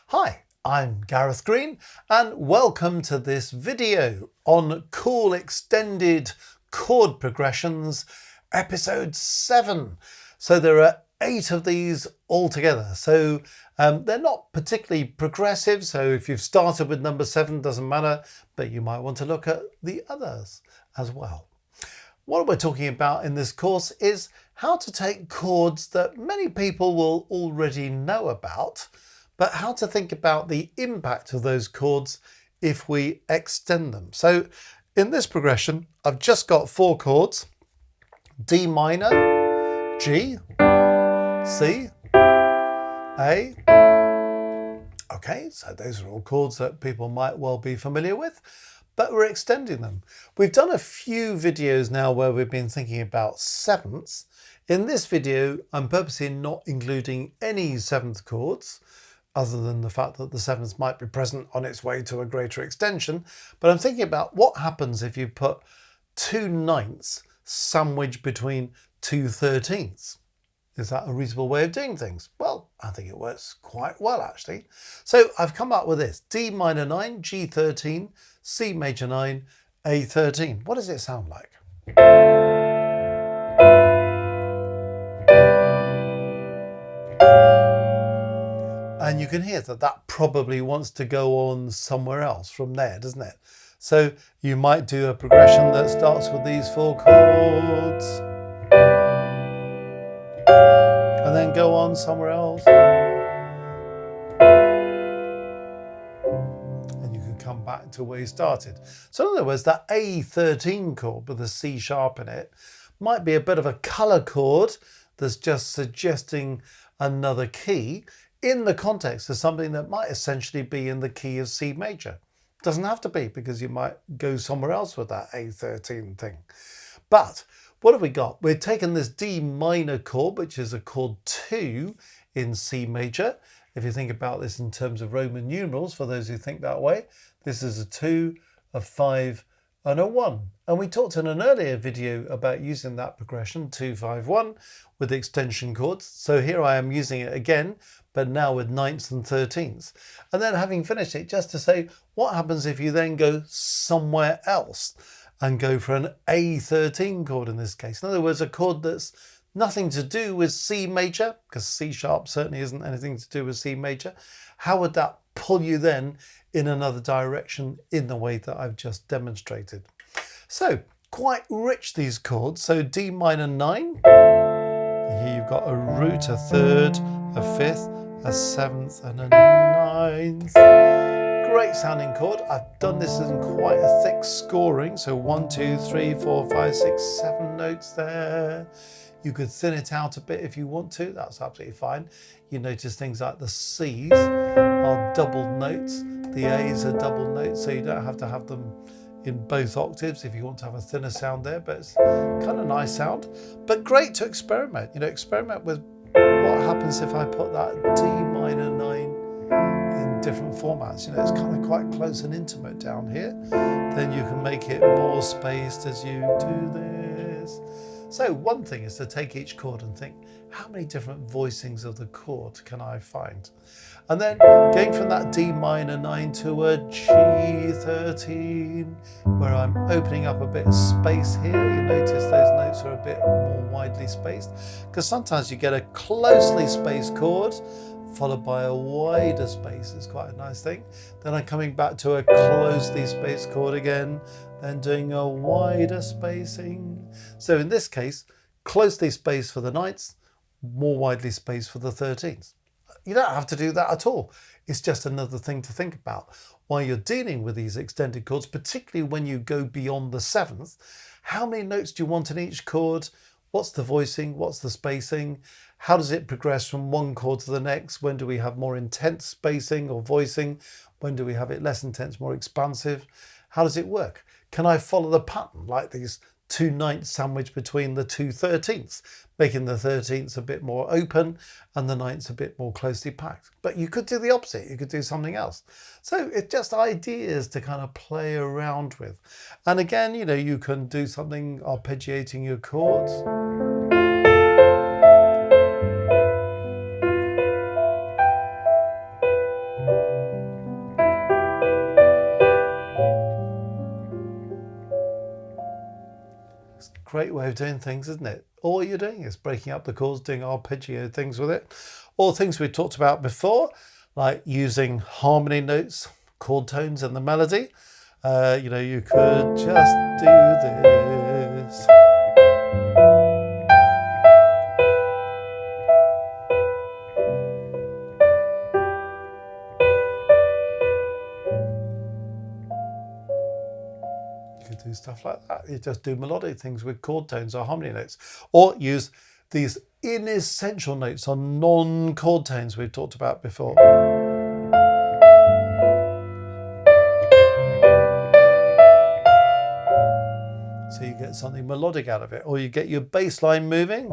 Hi, I'm Gareth Green and welcome to this video on cool extended chord progressions, episode 7. So there are 8 of these altogether. So they're not particularly progressive. So if you've started with number 7, doesn't matter, but you might want to look at the others as well. What we're talking about in this course is how to take chords that many people will already know about, but how to think about the impact of those chords if we extend them. So in this progression, I've just got 4 chords: D minor, G, C, A. Okay, so those are all chords that people might well be familiar with, but we're extending them. We've done a few videos now where we've been thinking about sevenths. In this video, I'm purposely not including any seventh chords, other than the fact that the seventh might be present on its way to a greater extension. But I'm thinking about what happens if you put 2 ninths sandwiched between 2 thirteenths. Is that a reasonable way of doing things? Well, I think it works quite well, actually. So I've come up with this: D minor 9, G 13, C major 9, A 13. What does it sound like? And you can hear that that probably wants to go on somewhere else from there, doesn't it? So you might do a progression that starts with these 4 chords and then go on somewhere else. And you can come back to where you started. So in other words, that A13 chord with a C sharp in it might be a bit of a colour chord that's just suggesting another key in the context of something that might essentially be in the key of C major. Doesn't have to be, because you might go somewhere else with that A13 thing. But what have we got? We've taken this D minor chord, which is a chord 2 in C major. If you think about this in terms of Roman numerals, for those who think that way, this is a 2, a 5, and a 1. And we talked in an earlier video about using that progression, 2, 5, 1, with extension chords. So here I am using it again, but now with ninths and thirteenths. And then having finished it, just to say, what happens if you then go somewhere else and go for an A13 chord in this case? In other words, a chord that's nothing to do with C major, because C sharp certainly isn't anything to do with C major. How would that pull you then in another direction in the way that I've just demonstrated? So quite rich, these chords. So D minor 9. Here you've got a root, a third, a fifth, a 7th, and a 9th. Great sounding chord. I've done this in quite a thick scoring. So 1, 2, 3, 4, 5, 6, 7 notes there. You could thin it out a bit if you want to. That's absolutely fine. You notice things like the C's are double notes. The A's are double notes, so you don't have to have them in both octaves if you want to have a thinner sound there, but it's kind of nice sound. But great to experiment. Experiment with what happens if I put that D minor 9 in different formats. It's kind of quite close and intimate down here. Then you can make it more spaced as you do this. So one thing is to take each chord and think, how many different voicings of the chord can I find? And then going from that D minor 9 to a G13, where I'm opening up a bit of space here. You notice those notes are a bit more widely spaced, because sometimes you get a closely spaced chord followed by a wider space. It's quite a nice thing. Then I'm coming back to a closely spaced chord again, then doing a wider spacing. So in this case, closely spaced for the ninths, more widely spaced for the 13ths. You don't have to do that at all. It's just another thing to think about while you're dealing with these extended chords, particularly when you go beyond the 7th. How many notes do you want in each chord? What's the voicing? What's the spacing? How does it progress from one chord to the next? When do we have more intense spacing or voicing? When do we have it less intense, more expansive? How does it work? Can I follow the pattern like these 2 ninths sandwiched between the 2 thirteenths, making the 13ths a bit more open and the ninths a bit more closely packed? But you could do the opposite. You could do something else. So it's just ideas to kind of play around with. And again, you can do something arpeggiating your chords. great way of doing things, isn't it? All you're doing is breaking up the chords, doing arpeggio things with it, or things we talked about before, like using harmony notes, chord tones in the melody. You could just do this. You could do stuff like that. You just do melodic things with chord tones or harmony notes, or use these inessential notes on non-chord tones we've talked about before. So you get something melodic out of it, or you get your bass line moving.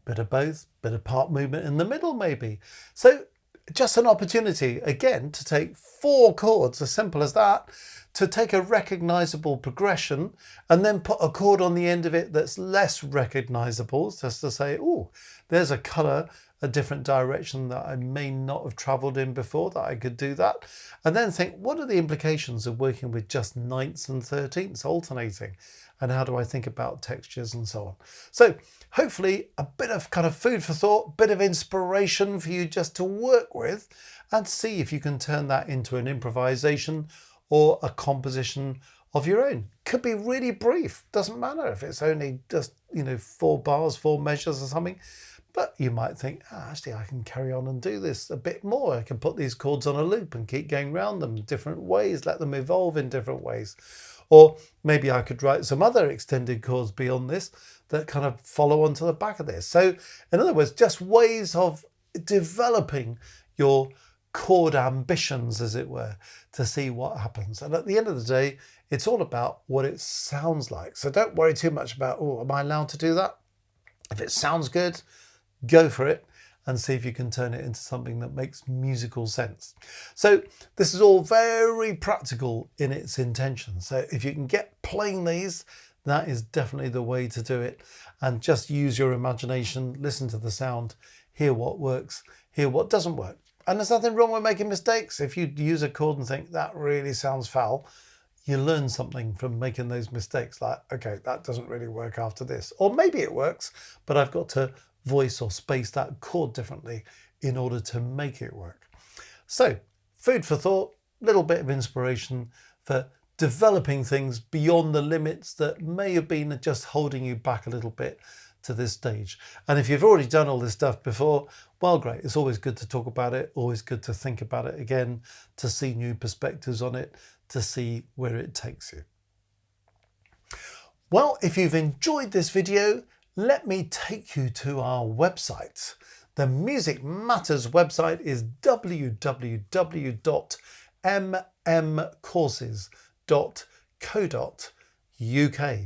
Bit of both, bit of part movement in the middle maybe. So just an opportunity, again, to take 4 chords, as simple as that, to take a recognizable progression and then put a chord on the end of it that's less recognizable, just to say, oh, there's a color, a different direction that I may not have traveled in before, that I could do that. And then think, what are the implications of working with just 9ths and 13ths alternating? And how do I think about textures and so on? So hopefully a bit of kind of food for thought, bit of inspiration for you just to work with and see if you can turn that into an improvisation or a composition of your own. Could be really brief, doesn't matter if it's only just, 4 bars, 4 measures or something. But you might think, actually, I can carry on and do this a bit more. I can put these chords on a loop and keep going around them in different ways, let them evolve in different ways. Or maybe I could write some other extended chords beyond this that kind of follow onto the back of this. So in other words, just ways of developing your chord ambitions, as it were, to see what happens. And at the end of the day, it's all about what it sounds like. So don't worry too much about, am I allowed to do that? If it sounds good, go for it and see if you can turn it into something that makes musical sense. So this is all very practical in its intention. So if you can get playing these, that is definitely the way to do it. And just use your imagination, listen to the sound, hear what works, hear what doesn't work. And there's nothing wrong with making mistakes. If you use a chord and think that really sounds foul, you learn something from making those mistakes, like, okay, that doesn't really work after this. Or maybe it works, but I've got to voice or space that chord differently in order to make it work. So food for thought, little bit of inspiration for developing things beyond the limits that may have been just holding you back a little bit to this stage. And if you've already done all this stuff before, well, great. It's always good to talk about it, always good to think about it again, to see new perspectives on it, to see where it takes you. Well, if you've enjoyed this video, let me take you to our website. The Music Matters website is www.mmcourses.co.uk.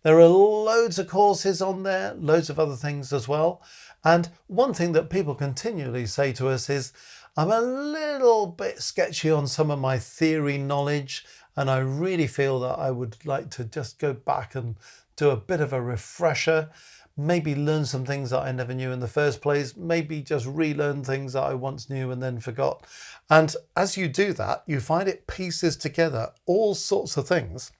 There are loads of courses on there, loads of other things as well. And one thing that people continually say to us is, I'm a little bit sketchy on some of my theory knowledge, and I really feel that I would like to just go back and do a bit of a refresher, maybe learn some things that I never knew in the first place, maybe just relearn things that I once knew and then forgot. And as you do that, you find it pieces together all sorts of things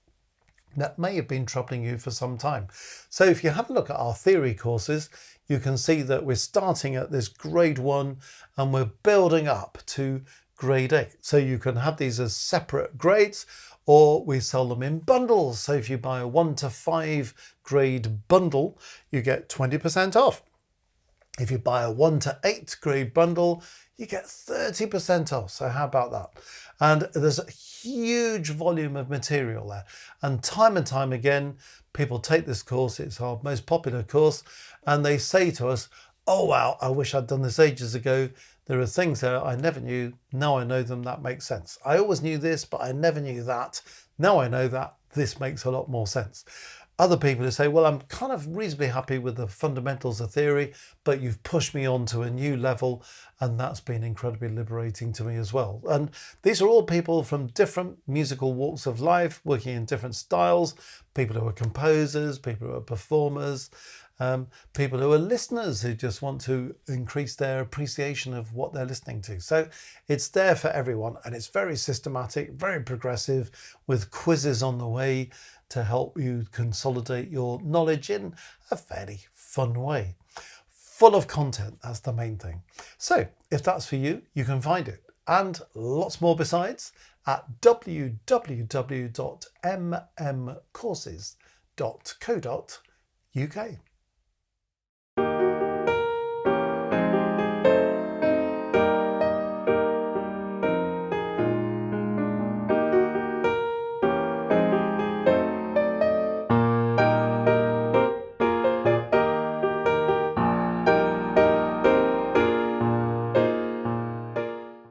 that may have been troubling you for some time. So if you have a look at our theory courses, you can see that we're starting at this grade 1 and we're building up to grade 8. So you can have these as separate grades, or we sell them in bundles. So if you buy a 1 to 5 grade bundle, you get 20% off. If you buy a 1 to 8 grade bundle, you get 30% off. So how about that? And there's a huge volume of material there. And time again, people take this course. It's our most popular course. And they say to us, oh, wow, I wish I'd done this ages ago. There are things there I never knew. Now I know them. That makes sense. I always knew this, but I never knew that. Now I know that. This makes a lot more sense. Other people who say, well, I'm kind of reasonably happy with the fundamentals of theory, but you've pushed me on to a new level, and that's been incredibly liberating to me as well. And these are all people from different musical walks of life, working in different styles, people who are composers, people who are performers, people who are listeners who just want to increase their appreciation of what they're listening to. So it's there for everyone, and it's very systematic, very progressive, with quizzes on the way to help you consolidate your knowledge in a fairly fun way. Full of content, that's the main thing. So if that's for you, you can find it and lots more besides at www.mmcourses.co.uk.